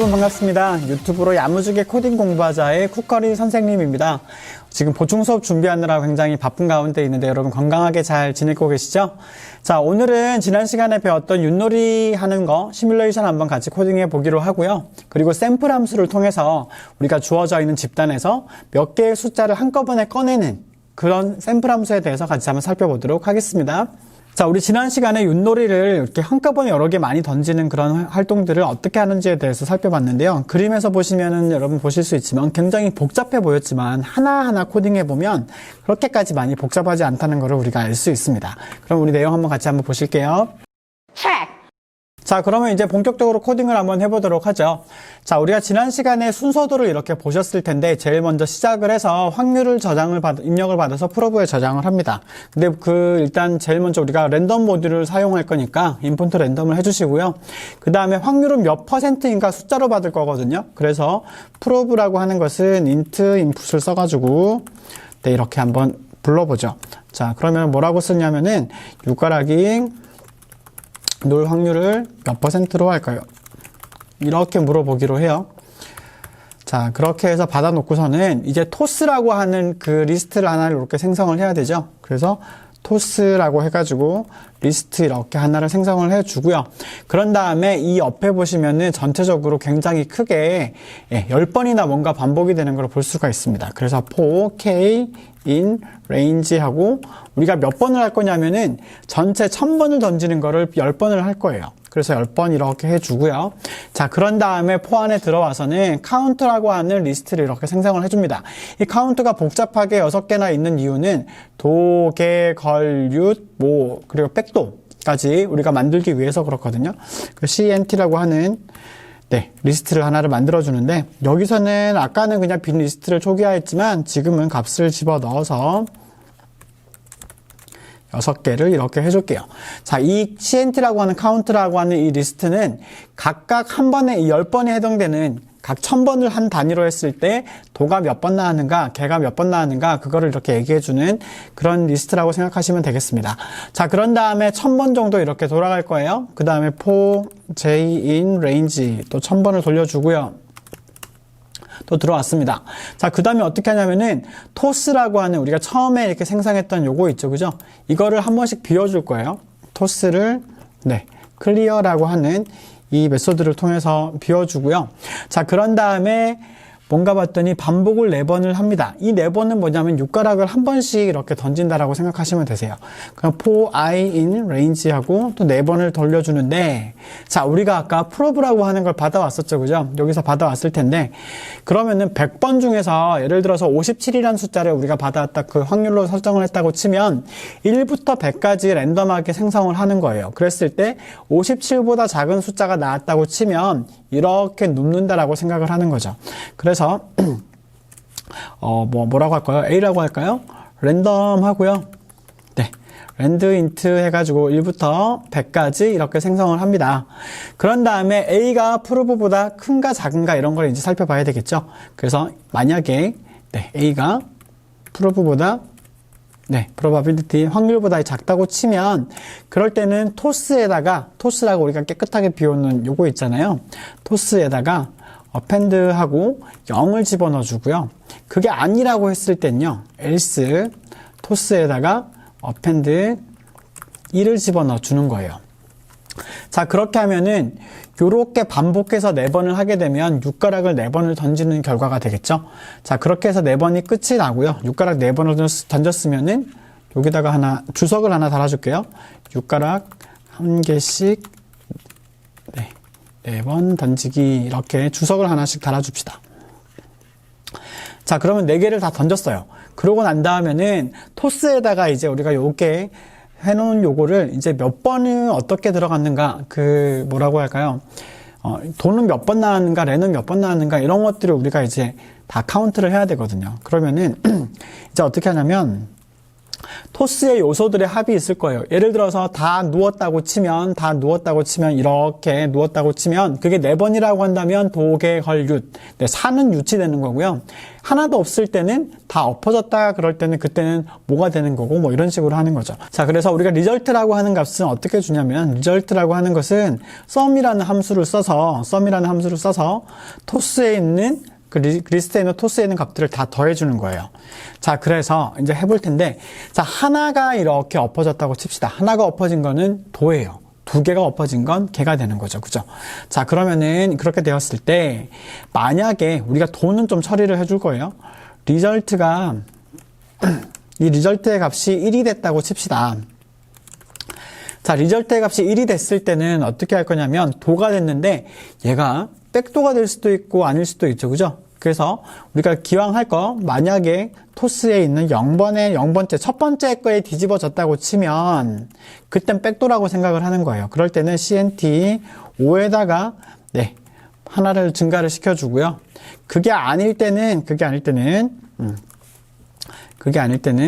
여러분 반갑습니다. 유튜브로 야무지게 코딩 공부하자의 쿠커리 선생님입니다. 지금 보충 수업 준비하느라 굉장히 바쁜 가운데 있는데 여러분 건강하게 잘 지내고 계시죠? 자, 오늘은 지난 시간에 배웠던 윷놀이 하는 거 시뮬레이션 한번 같이 코딩해 보기로 하고요. 그리고 샘플 함수를 통해서 우리가 주어져 있는 집단에서 몇 개의 숫자를 한꺼번에 꺼내는 그런 샘플 함수에 대해서 같이 한번 살펴보도록 하겠습니다. 자, 우리 지난 시간에 윷놀이를 이렇게 한꺼번에 여러 개 많이 던지는 그런 활동들을 어떻게 하는지에 대해서 살펴봤는데요. 그림에서 보시면은 여러분 보실 수 있지만 굉장히 복잡해 보였지만 하나하나 코딩해보면 그렇게까지 많이 복잡하지 않다는 것을 우리가 알 수 있습니다. 그럼 우리 내용 한번 같이 한번 보실게요. 자, 그러면 이제 본격적으로 코딩을 한번 해보도록 하죠. 자, 우리가 지난 시간에 순서도를 이렇게 보셨을 텐데 제일 먼저 시작을 해서 확률을 입력을 받아서 프로브에 저장을 합니다. 근데 일단 제일 먼저 우리가 랜덤 모듈을 사용할 거니까 인풋 랜덤을 해주시고요. 그 다음에 확률은 몇 %인가 숫자로 받을 거거든요. 그래서 프로브라고 하는 것은 int input을 써가지고 네, 이렇게 한번 불러보죠. 자, 그러면 뭐라고 쓰냐면은 육가락이 놀 확률을 몇 %로 할까요? 이렇게 물어보기로 해요. 자, 그렇게 해서 받아놓고서는 이제 토스라고 하는 그 리스트를 하나를 이렇게 생성을 해야 되죠. 그래서 토스라고 해가지고 리스트 이렇게 하나를 생성을 해주고요. 그런 다음에 이 옆에 보시면은 전체적으로 굉장히 크게 10번이나 뭔가 반복이 되는 걸 볼 수가 있습니다. 그래서 for k in range 하고 우리가 몇 번을 할 거냐면은 전체 1000번을 던지는 거를 10번을 할 거예요. 그래서 10번 이렇게 해주고요. 자, 그런 다음에 for 안에 들어와서는 카운트라고 하는 리스트를 이렇게 생성을 해줍니다. 이 카운트가 복잡하게 6개나 있는 이유는 도, 개, 걸, 윷, 모, 그리고 백도까지 우리가 만들기 위해서 그렇거든요. 그 CNT라고 하는 리스트를 하나를 만들어주는데 여기서는 아까는 그냥 빈 리스트를 초기화했지만 지금은 값을 집어넣어서 6개를 이렇게 해줄게요. 자, 이 CNT라고 하는 카운트라고 하는 이 리스트는 각각 한 번에 10번에 해당되는 각 1000번을 한 단위로 했을 때 도가 몇 번 나왔는가, 개가 몇 번 나왔는가 그거를 이렇게 얘기해주는 그런 리스트라고 생각하시면 되겠습니다. 자, 그런 다음에 1000번 정도 이렇게 돌아갈 거예요. 그 다음에 for j in range 또 1000번을 돌려주고요. 또 들어왔습니다. 자, 그 다음에 어떻게 하냐면은 토스라고 하는 우리가 처음에 이렇게 생성했던 요거 있죠, 그죠? 이거를 한 번씩 비워줄 거예요. 토스를 클리어라고 하는 이 메소드를 통해서 비워주고요. 자, 그런 다음에 뭔가 봤더니 반복을 4번을 합니다. 이 4번은 뭐냐면 육가락을 한 번씩 이렇게 던진다라고 생각하시면 되세요. 그럼 for i in range 하고 또 4번을 돌려주는데, 자, 우리가 아까 프로브라고 하는 걸 받아왔었죠, 그죠? 여기서 받아왔을 텐데, 그러면은 100번 중에서 예를 들어서 57이라는 숫자를 우리가 받아왔다 그 확률로 설정을 했다고 치면 1부터 100까지 랜덤하게 생성을 하는 거예요. 그랬을 때 57보다 작은 숫자가 나왔다고 치면 이렇게 눕는다라고 생각을 하는 거죠. 그래서 뭐라고 할까요? A라고 할까요? 랜덤 하고요. 네, 랜드 인트 해가지고 1부터 100까지 이렇게 생성을 합니다. 그런 다음에 A가 프로브보다 큰가 작은가 이런 걸 이제 살펴봐야 되겠죠. 그래서 만약에 A가 프로브보다 probability 확률보다 작다고 치면 그럴 때는 토스라고 우리가 깨끗하게 비우는 요거 있잖아요. 토스에다가 append 하고 0을 집어넣어 주고요. 그게 아니라고 했을 땐요. else 토스에다가 append 1을 집어넣어 주는 거예요. 자, 그렇게 하면은 요렇게 반복해서 4번을 하게 되면 육가락을 4번을 던지는 결과가 되겠죠. 자, 그렇게 해서 4번이 끝이 나고요. 육가락 4번을 던졌으면은 여기다가 주석을 하나 달아줄게요. 육가락 1개씩 4번 던지기 이렇게 주석을 하나씩 달아줍시다. 자, 그러면 4개를 다 던졌어요. 그러고 난 다음에는 토스에다가 이제 우리가 요게 해놓은 요거를 이제 몇 번은 어떻게 들어갔는가, 뭐라고 할까요? 도는 몇 번 나왔는가, 레는 몇 번 나왔는가, 이런 것들을 우리가 이제 다 카운트를 해야 되거든요. 그러면은, 이제 어떻게 하냐면, 토스의 요소들의 합이 있을 거예요. 예를 들어서 다 누웠다고 치면 이렇게 누웠다고 치면 그게 4번이라고 한다면 도개 걸윷. 네, 4는 윷이 되는 거고요. 하나도 없을 때는 다 엎어졌다 그럴 때는 그때는 뭐가 되는 거고 뭐 이런 식으로 하는 거죠. 자, 그래서 우리가 리절트라고 하는 값은 어떻게 주냐면 리절트라고 하는 것은 sum이라는 함수를 써서 토스에 있는 그 리스트에 있는 토스에 있는 값들을 다 더해주는 거예요. 자, 그래서 이제 해볼 텐데, 자, 하나가 이렇게 엎어졌다고 칩시다. 하나가 엎어진 거는 도예요. 2개가 엎어진 건 개가 되는 거죠. 그죠? 자, 그러면은 그렇게 되었을 때, 만약에 우리가 도는 좀 처리를 해줄 거예요. 리절트가, 이 리절트의 값이 1이 됐다고 칩시다. 자, 리절트의 값이 1이 됐을 때는 어떻게 할 거냐면, 도가 됐는데, 얘가 백도가 될 수도 있고 아닐 수도 있죠. 그죠? 그래서 우리가 기왕 할 거, 만약에 토스에 있는 0번째, 첫 번째 거에 뒤집어졌다고 치면 그땐 백도라고 생각을 하는 거예요. 그럴 때는 CNT 5에다가 네, 하나를 증가를 시켜주고요. 그게 아닐 때는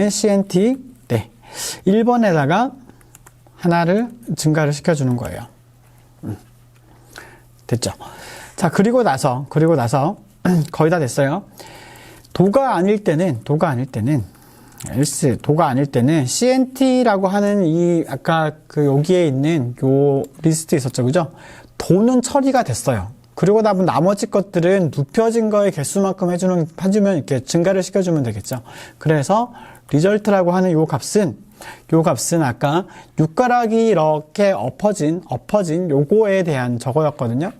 CNT 네, 1번에다가 하나를 증가를 시켜주는 거예요. 됐죠? 자, 그리고 나서 거의 다 됐어요. 도가 아닐 때는 CNT라고 하는 이 아까 그 여기에 있는 요 리스트 있었죠, 그죠? 도는 처리가 됐어요. 그리고 나머지 것들은 눕혀진 거의 개수만큼 해주면 이렇게 증가를 시켜주면 되겠죠. 그래서 리절트라고 하는 요 값은 아까 6가락이 이렇게 엎어진 요거에 대한 저거였거든요.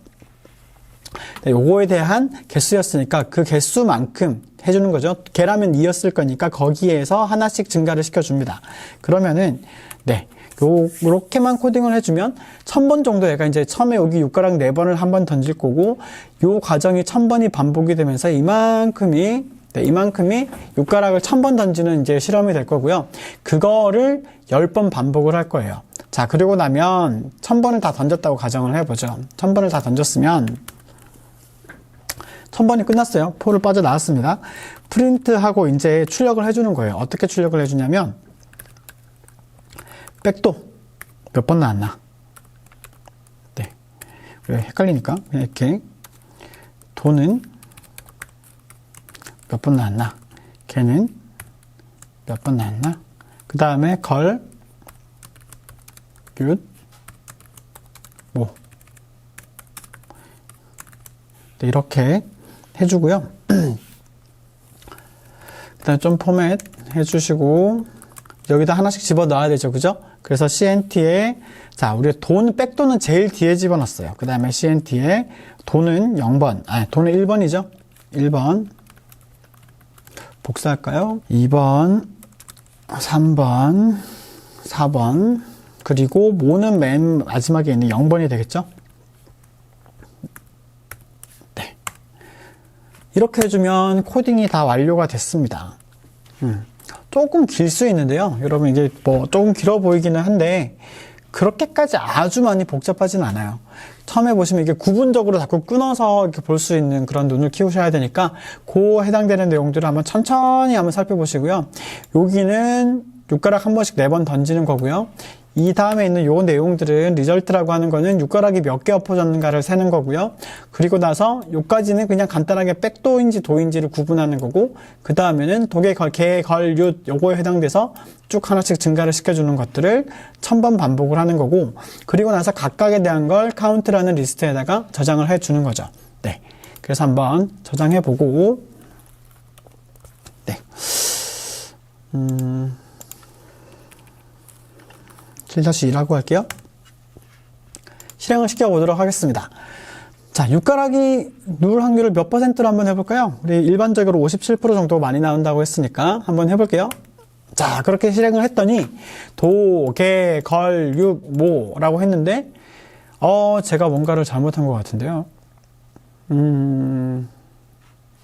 네, 요거에 대한 개수였으니까 그 개수만큼 해주는 거죠. 개라면 2였을 거니까 거기에서 하나씩 증가를 시켜줍니다. 그러면은 네, 요렇게만 코딩을 해주면 1000번 정도 얘가 이제 처음에 여기 6가락 4번을 한번 던질 거고 요 과정이 1000번이 반복이 되면서 이만큼이 6가락을 1000번 던지는 이제 실험이 될 거고요. 그거를 10번 반복을 할 거예요. 자, 그리고 나면 1000번을 다 던졌다고 가정을 해보죠. 1000번을 다 던졌으면 1000번이 끝났어요. 포를 빠져나왔습니다. 프린트하고 이제 출력을 해주는 거예요. 어떻게 출력을 해주냐면 백도 몇 번 나왔나? 네, 왜 헷갈리니까 그냥 이렇게 도는 몇 번 나왔나? 걔는 몇 번 나왔나? 그 다음에 걸, 윷, 모. 네, 이렇게 해주고요. 그 다음에 좀 포맷 해주시고 여기다 하나씩 집어 넣어야 되죠. 그죠? 그래서 CNT에 자, 우리가 백도는 제일 뒤에 집어넣었어요. 그 다음에 CNT에 도는 0번, 도는 1번이죠. 1번 복사할까요? 2번, 3번, 4번, 그리고 모는 맨 마지막에 있는 0번이 되겠죠? 네. 이렇게 해주면 코딩이 다 완료가 됐습니다. 조금 길 수 있는데요. 여러분, 이게 뭐 조금 길어 보이기는 한데, 그렇게까지 아주 많이 복잡하진 않아요. 처음에 보시면 이게 구분적으로 자꾸 끊어서 이렇게 볼 수 있는 그런 눈을 키우셔야 되니까 그 해당되는 내용들을 한번 천천히 한번 살펴보시고요. 여기는 6가락 한 번씩 4번 던지는 거고요. 이 다음에 있는 요 내용들은 리절트라고 하는 거는 6가락이 몇 개 엎어졌는가를 세는 거고요. 그리고 나서 요까지는 그냥 간단하게 백도인지 도인지를 구분하는 거고, 그 다음에는 도개, 개, 걸, 윷 요거에 해당돼서 쭉 하나씩 증가를 시켜주는 것들을 1000번 반복을 하는 거고, 그리고 나서 각각에 대한 걸 카운트라는 리스트에다가 저장을 해주는 거죠. 네. 그래서 한번 저장해보고, 네. 7-2라고 할게요. 실행을 시켜보도록 하겠습니다. 자, 6가락이 누울 확률을 몇 %로 한번 해볼까요? 우리 일반적으로 57% 정도 많이 나온다고 했으니까 한번 해볼게요. 자, 그렇게 실행을 했더니 도, 개, 걸, 윷, 모라고 했는데 제가 뭔가를 잘못한 것 같은데요.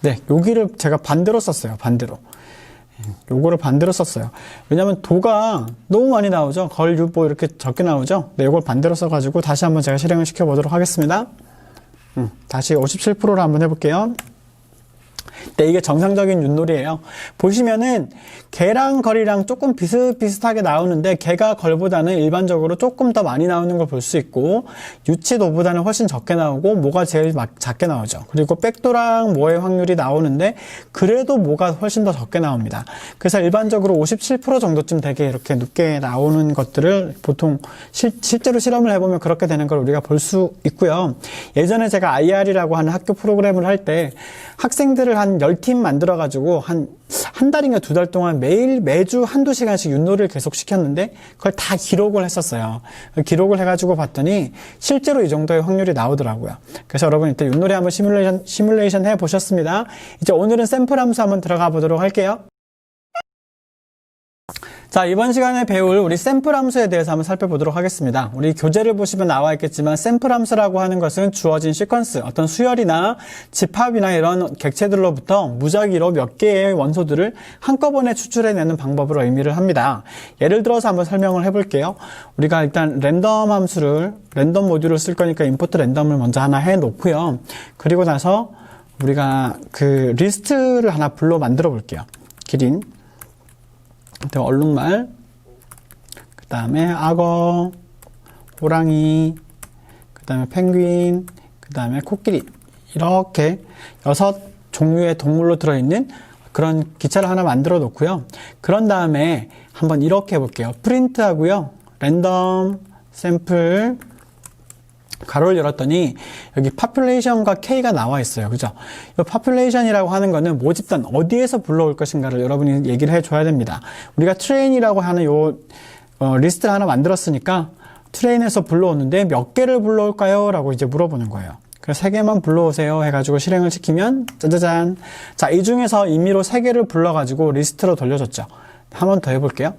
네, 여기를 제가 반대로 썼어요. 요거를 반대로 썼어요. 왜냐면 도가 너무 많이 나오죠. 걸, 윷, 모 이렇게 적게 나오죠. 네, 요걸 반대로 써가지고 다시 한번 제가 실행을 시켜보도록 하겠습니다. 다시 57%로 한번 해볼게요. 네, 이게 정상적인 윷놀이에요. 보시면은 개랑 걸이랑 조금 비슷비슷하게 나오는데 개가 걸보다는 일반적으로 조금 더 많이 나오는 걸 볼 수 있고 유치 노보다는 훨씬 적게 나오고 모가 제일 작게 나오죠. 그리고 백도랑 모의 확률이 나오는데 그래도 모가 훨씬 더 적게 나옵니다. 그래서 일반적으로 57% 정도쯤 되게 이렇게 늦게 나오는 것들을 보통 실제로 실험을 해보면 그렇게 되는 걸 우리가 볼 수 있고요. 예전에 제가 IR이라고 하는 학교 프로그램을 할 때 학생들을 한 10팀 만들어 가지고 한 달인가 2달 동안 매주 한두 시간씩 윷놀이를 계속 시켰는데 그걸 다 기록을 했었어요. 기록을 해가지고 봤더니 실제로 이 정도의 확률이 나오더라고요. 그래서 여러분 이때 윷놀이 한번 시뮬레이션 해보셨습니다. 이제 오늘은 샘플 함수 한번 들어가 보도록 할게요. 자, 이번 시간에 배울 우리 샘플 함수에 대해서 한번 살펴보도록 하겠습니다. 우리 교재를 보시면 나와 있겠지만 샘플 함수라고 하는 것은 주어진 시퀀스, 어떤 수열이나 집합이나 이런 객체들로부터 무작위로 몇 개의 원소들을 한꺼번에 추출해내는 방법으로 의미를 합니다. 예를 들어서 한번 설명을 해볼게요. 우리가 일단 랜덤 모듈을 쓸 거니까 인포트 랜덤을 먼저 하나 해놓고요. 그리고 나서 우리가 그 리스트를 하나 불러 만들어 볼게요. 기린, 얼룩말, 그 다음에 악어, 호랑이, 그 다음에 펭귄, 그 다음에 코끼리, 이렇게 6종류의 동물로 들어있는 그런 기차를 하나 만들어 놓고요. 그런 다음에 한번 이렇게 해볼게요. 프린트 하고요. 랜덤 샘플 가로를 열었더니 여기 population과 k가 나와 있어요. 그죠? 이 population이라고 하는 거는 모집단 어디에서 불러올 것인가를 여러분이 얘기를 해줘야 됩니다. 우리가 train이라고 하는 요 리스트를 하나 만들었으니까 train에서 불러오는데 몇 개를 불러올까요? 라고 이제 물어보는 거예요. 그래서 3개만 불러오세요 해가지고 실행을 시키면 짜자잔. 자, 이 중에서 임의로 3개를 불러가지고 리스트로 돌려줬죠. 한 번 더 해볼게요.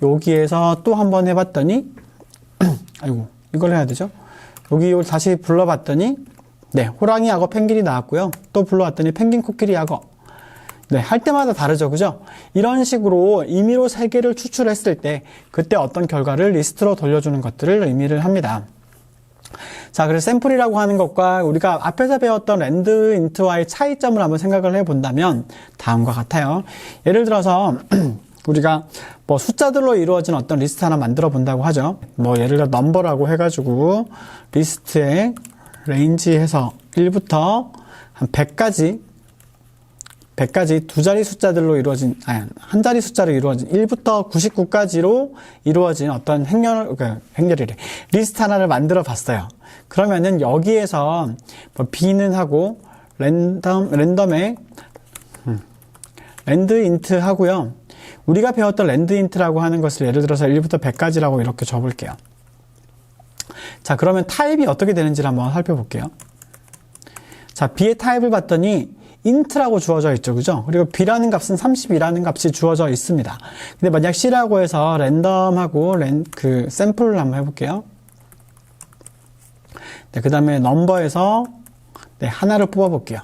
여기에서 또 한 번 해봤더니 아이고 이걸 해야 되죠? 여기 다시 불러봤더니 네, 호랑이, 악어, 펭귄이 나왔고요. 또 불러왔더니 펭귄, 코끼리, 악어. 네, 할 때마다 다르죠. 그죠? 이런 식으로 임의로 3개를 추출했을 때 그때 어떤 결과를 리스트로 돌려주는 것들을 의미를 합니다. 자, 그래서 샘플이라고 하는 것과 우리가 앞에서 배웠던 랜드 인트와의 차이점을 한번 생각을 해본다면 다음과 같아요. 예를 들어서 우리가 뭐 숫자들로 이루어진 어떤 리스트 하나 만들어 본다고 하죠. 뭐 예를 들어 넘버라고 해가지고 리스트에 레인지해서 1부터 한 100까지 두 자리 숫자들로 이루어진, 한 자리 숫자로 이루어진 1부터 99까지로 이루어진 어떤 리스트 하나를 만들어 봤어요. 그러면은 여기에서 뭐 B는 하고 랜덤에 랜드 인트 하고요. 우리가 배웠던 랜드 인트라고 하는 것을 예를 들어서 1부터 100까지라고 이렇게 줘볼게요. 자, 그러면 타입이 어떻게 되는지를 한번 살펴볼게요. 자, B의 타입을 봤더니 int라고 주어져 있죠. 그죠? 그리고 B라는 값은 30이라는 값이 주어져 있습니다. 근데 만약 C라고 해서 랜덤하고 샘플을 한번 해볼게요. 네, 그 다음에 넘버에서 네, 하나를 뽑아볼게요.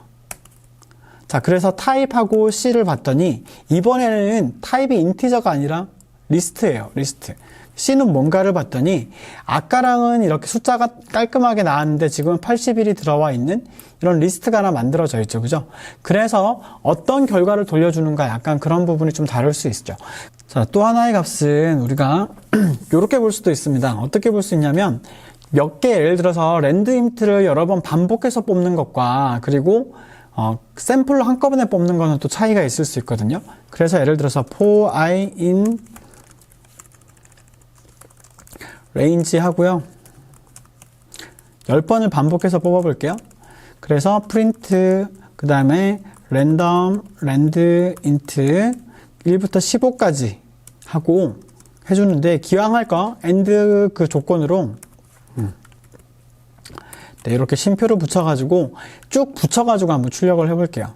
자, 그래서 타입하고 C를 봤더니 이번에는 타입이 인티저가 아니라 리스트예요. 리스트. C는 뭔가를 봤더니 아까랑은 이렇게 숫자가 깔끔하게 나왔는데 지금은 81이 들어와 있는 이런 리스트가 하나 만들어져 있죠. 그죠? 그래서 어떤 결과를 돌려주는가 약간 그런 부분이 좀 다를 수 있죠. 자, 또 하나의 값은 우리가 이렇게 볼 수도 있습니다. 어떻게 볼 수 있냐면 몇 개 예를 들어서 랜드 인트를 여러 번 반복해서 뽑는 것과 그리고 샘플로 한꺼번에 뽑는 거는 또 차이가 있을 수 있거든요. 그래서 예를 들어서 for i in range 하고요. 10번을 반복해서 뽑아볼게요. 그래서 print 그 다음에 random land int 1부터 15까지 하고 해주는데 기왕 할 거 and 그 조건으로 네, 이렇게 쉼표를 붙여가지고 쭉 붙여가지고 한번 출력을 해볼게요.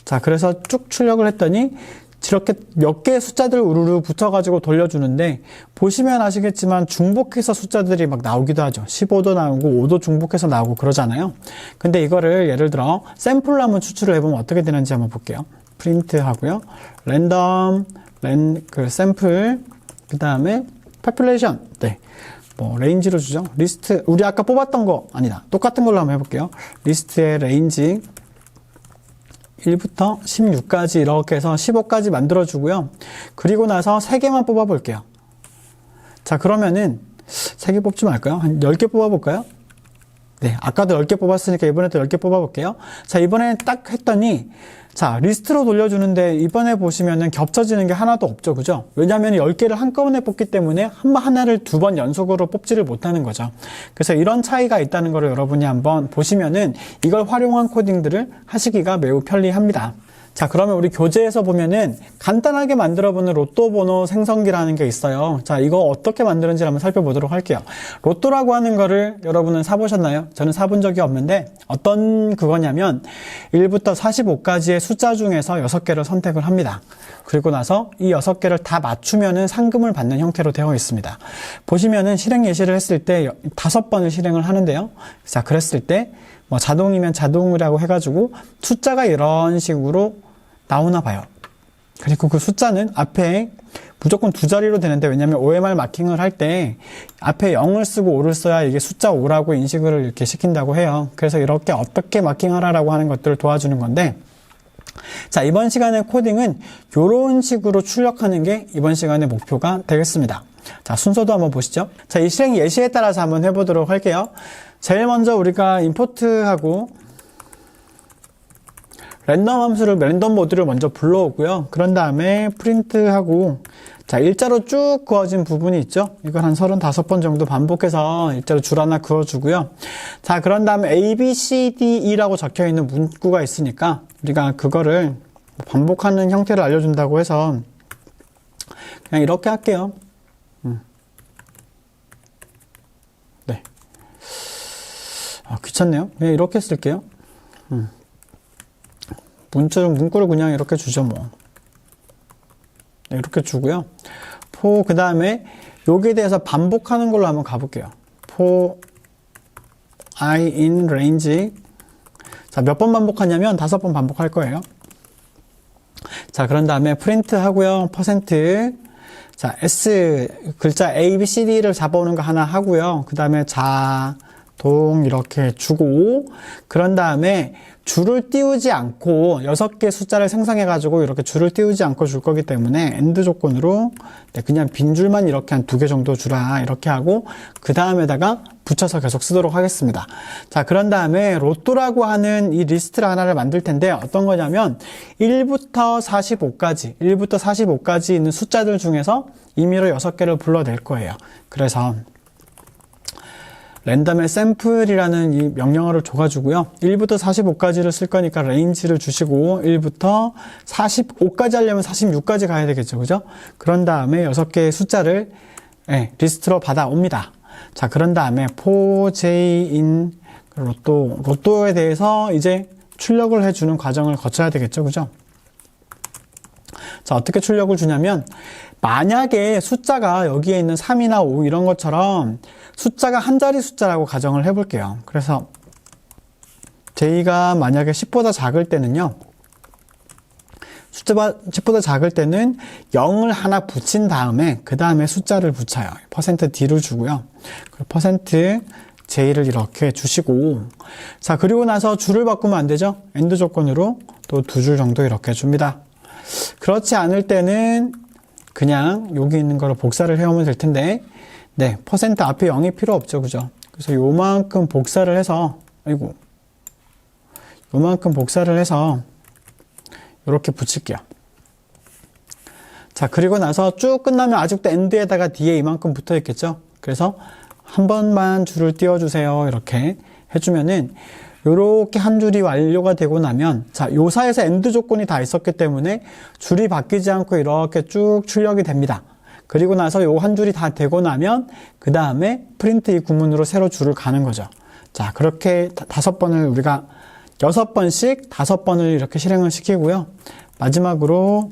자, 그래서 쭉 출력을 했더니 이렇게 몇 개의 숫자들 우르르 붙여가지고 돌려주는데 보시면 아시겠지만 중복해서 숫자들이 막 나오기도 하죠. 15도 나오고 5도 중복해서 나오고 그러잖아요. 근데 이거를 예를 들어 샘플로 한번 추출을 해보면 어떻게 되는지 한번 볼게요. 프린트 하고요. 랜덤 샘플 그 다음에 population 네. 뭐 레인지로 주죠. 리스트 우리 아까 뽑았던 거 아니다. 똑같은 걸로 한번 해볼게요. 리스트의 레인지 1부터 16까지 이렇게 해서 15까지 만들어주고요. 그리고 나서 3개만 뽑아볼게요. 자, 그러면은 3개 뽑지 말까요? 한 10개 뽑아볼까요? 네, 아까도 10개 뽑았으니까 이번에도 10개 뽑아볼게요. 자, 이번에 딱 했더니, 자, 리스트로 돌려주는데 이번에 보시면은 겹쳐지는 게 하나도 없죠. 그죠? 왜냐하면 10개를 한꺼번에 뽑기 때문에 하나를 2번 연속으로 뽑지를 못하는 거죠. 그래서 이런 차이가 있다는 걸 여러분이 한번 보시면은 이걸 활용한 코딩들을 하시기가 매우 편리합니다. 자, 그러면 우리 교재에서 보면은 간단하게 만들어보는 로또 번호 생성기라는 게 있어요. 자, 이거 어떻게 만드는지 한번 살펴보도록 할게요. 로또라고 하는 거를 여러분은 사보셨나요? 저는 사본 적이 없는데 어떤 그거냐면 1부터 45까지의 숫자 중에서 6개를 선택을 합니다. 그리고 나서 이 6개를 다 맞추면은 상금을 받는 형태로 되어 있습니다. 보시면은 실행 예시를 했을 때 5번을 실행을 하는데요. 자, 그랬을 때 뭐 자동이면 자동이라고 해가지고 숫자가 이런 식으로 나오나 봐요. 그리고 그 숫자는 앞에 무조건 2자리로 되는데, 왜냐면 OMR 마킹을 할 때 앞에 0을 쓰고 5를 써야 이게 숫자 5라고 인식을 이렇게 시킨다고 해요. 그래서 이렇게 어떻게 마킹하라라고 하는 것들을 도와주는 건데, 자, 이번 시간의 코딩은 이런 식으로 출력하는 게 이번 시간의 목표가 되겠습니다. 자, 순서도 한번 보시죠. 자, 이 실행 예시에 따라서 한번 해보도록 할게요. 제일 먼저 우리가 임포트하고 랜덤 함수를, 랜덤 모드를 먼저 불러오고요. 그런 다음에 프린트하고, 자, 일자로 쭉 그어진 부분이 있죠? 이걸 한 35번 정도 반복해서 일자로 줄 하나 그어주고요. 자, 그런 다음에 A, B, C, D, E라고 적혀 있는 문구가 있으니까 우리가 그거를 반복하는 형태를 알려준다고 해서 그냥 이렇게 할게요. 네. 귀찮네요. 그냥 이렇게 쓸게요. 문구를 그냥 이렇게 주죠, 뭐. 네, 이렇게 주고요. 그 다음에 여기에 대해서 반복하는 걸로 한번 가볼게요. for I in range. 자, 몇 번 반복하냐면 5번 반복할 거예요. 자, 그런 다음에 프린트 하고요. %. 자, S 글자 A, B, C, D를 잡아오는 거 하나 하고요. 그 다음에 자동 이렇게 주고, 그런 다음에 줄을 띄우지 않고 6개 숫자를 생성해가지고 이렇게 줄을 띄우지 않고 줄 거기 때문에 AND 조건으로 그냥 빈 줄만 이렇게 한 2개 정도 주라 이렇게 하고, 그 다음에다가 붙여서 계속 쓰도록 하겠습니다. 자, 그런 다음에 로또라고 하는 이 리스트를 하나를 만들 텐데, 어떤 거냐면 1부터 45까지 있는 숫자들 중에서 임의로 6개를 불러낼 거예요. 그래서 랜덤의 샘플이라는 이 명령어를 줘가지고요. 1부터 45까지를 쓸 거니까 레인지를 주시고, 1부터 45까지 하려면 46까지 가야 되겠죠. 그죠? 그런 다음에 6개의 숫자를 리스트로 받아옵니다. 자, 그런 다음에 for j in 로또에 대해서 이제 출력을 해주는 과정을 거쳐야 되겠죠. 그죠? 자, 어떻게 출력을 주냐면, 만약에 숫자가 여기에 있는 3이나 5 이런 것처럼 숫자가 한 자리 숫자라고 가정을 해볼게요. 그래서 j가 만약에 10보다 작을 때는요, 숫자가 10보다 작을 때는 0을 하나 붙인 다음에 그 다음에 숫자를 붙여요. %d를 주고요. 그리고 %j를 이렇게 주시고, 자, 그리고 나서 줄을 바꾸면 안 되죠? AND 조건으로 또 2줄 정도 이렇게 줍니다. 그렇지 않을 때는 그냥 여기 있는 거를 복사를 해오면 될 텐데, 네, % 앞에 0이 필요 없죠. 그죠? 그래서 요만큼 복사를 해서, 요만큼 복사를 해서 이렇게 붙일게요. 자, 그리고 나서 쭉 끝나면 아직도 AND에다가 뒤에 이만큼 붙어 있겠죠? 그래서 한 번만 줄을 띄워주세요. 이렇게 해주면은 요렇게 한 줄이 완료가 되고 나면, 자, 요 사이에서 AND 조건이 다 있었기 때문에 줄이 바뀌지 않고 이렇게 쭉 출력이 됩니다. 그리고 나서 요 한 줄이 다 되고 나면 그 다음에 프린트 이 구문으로 새로 줄을 가는 거죠. 자, 그렇게 5번을 우리가 6번씩 5번을 이렇게 실행을 시키고요. 마지막으로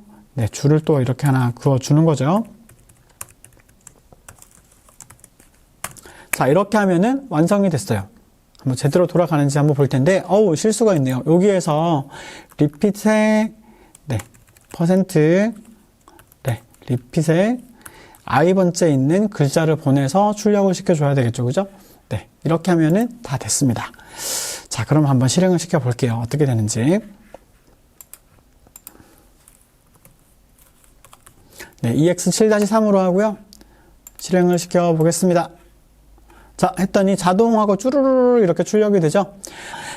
줄을 또 이렇게 하나 그어주는 거죠. 자, 이렇게 하면은 완성이 됐어요. 한번 제대로 돌아가는지 한번 볼 텐데, 실수가 있네요. 여기에서 리핏에 리핏에 i번째 있는 글자를 보내서 출력을 시켜줘야 되겠죠. 그죠? 네, 이렇게 하면은 다 됐습니다. 자, 그럼 한번 실행을 시켜 볼게요. 어떻게 되는지. 네, EX7-3으로 하고요. 실행을 시켜 보겠습니다. 자, 했더니 자동하고 쭈루루루 이렇게 출력이 되죠.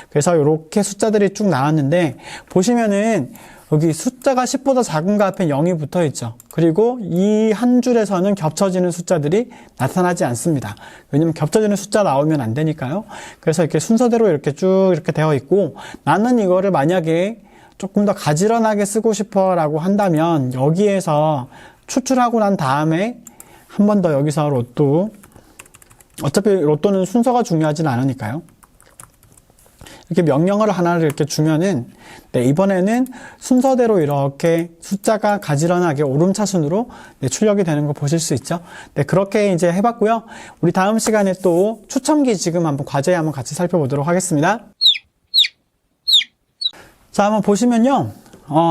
그래서 이렇게 숫자들이 쭉 나왔는데, 보시면은 여기 숫자가 10보다 작은 거 앞에 0이 붙어 있죠. 그리고 이 한 줄에서는 겹쳐지는 숫자들이 나타나지 않습니다. 왜냐면 겹쳐지는 숫자 나오면 안 되니까요. 그래서 이렇게 순서대로 이렇게 쭉 이렇게 되어 있고, 나는 이거를 만약에 조금 더 가지런하게 쓰고 싶어 라고 한다면, 여기에서 추출하고 난 다음에 한 번 더 여기서 로또, 어차피 로또는 순서가 중요하진 않으니까요. 이렇게 명령어를 하나를 이렇게 주면은, 네, 이번에는 순서대로 이렇게 숫자가 가지런하게 오름차순으로 네, 출력이 되는 거 보실 수 있죠. 네, 그렇게 이제 해봤고요. 우리 다음 시간에 또 추첨기 지금 한번 과제 한번 같이 살펴보도록 하겠습니다. 자, 한번 보시면요.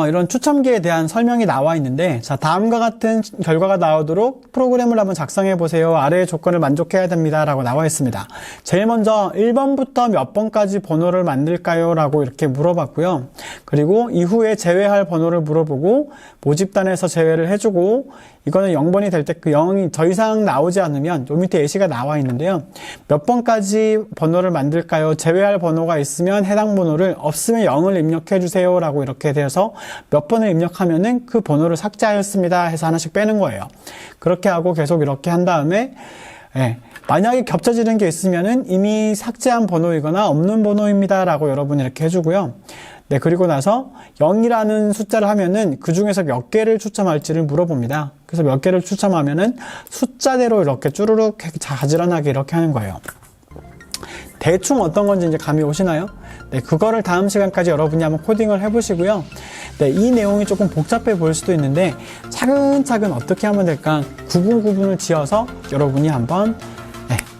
이런 추첨기에 대한 설명이 나와 있는데, 자, 다음과 같은 결과가 나오도록 프로그램을 한번 작성해 보세요. 아래의 조건을 만족해야 됩니다. 라고 나와 있습니다. 제일 먼저 1번부터 몇 번까지 번호를 만들까요? 라고 이렇게 물어봤고요. 그리고 이후에 제외할 번호를 물어보고, 모집단에서 제외를 해주고, 이거는 0번이 될 때 그 0이 더 이상 나오지 않으면, 요 밑에 예시가 나와 있는데요. 몇 번까지 번호를 만들까요? 제외할 번호가 있으면 해당 번호를, 없으면 0을 입력해 주세요. 라고 이렇게 되어서 몇 번을 입력하면은 그 번호를 삭제하였습니다 해서 하나씩 빼는 거예요. 그렇게 하고 계속 이렇게 한 다음에, 만약에 겹쳐지는 게 있으면은 이미 삭제한 번호이거나 없는 번호입니다 라고 여러분 이렇게 해주고요. 네, 그리고 나서 0이라는 숫자를 하면은 그 중에서 몇 개를 추첨할지를 물어봅니다. 그래서 몇 개를 추첨하면은 숫자대로 이렇게 쭈루룩 가지런하게 이렇게 하는 거예요. 대충 어떤 건지 이제 감이 오시나요? 네, 그거를 다음 시간까지 여러분이 한번 코딩을 해보시고요. 네, 이 내용이 조금 복잡해 보일 수도 있는데 차근차근 어떻게 하면 될까 구분을 지어서 여러분이 한번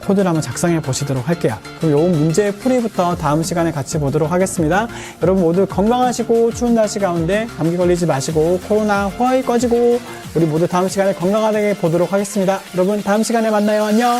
코드를 한번 작성해 보시도록 할게요. 그럼 요 문제의 풀이부터 다음 시간에 같이 보도록 하겠습니다. 여러분 모두 건강하시고 추운 날씨 가운데 감기 걸리지 마시고 코로나 허이 꺼지고 우리 모두 다음 시간에 건강하게 보도록 하겠습니다. 여러분 다음 시간에 만나요. 안녕.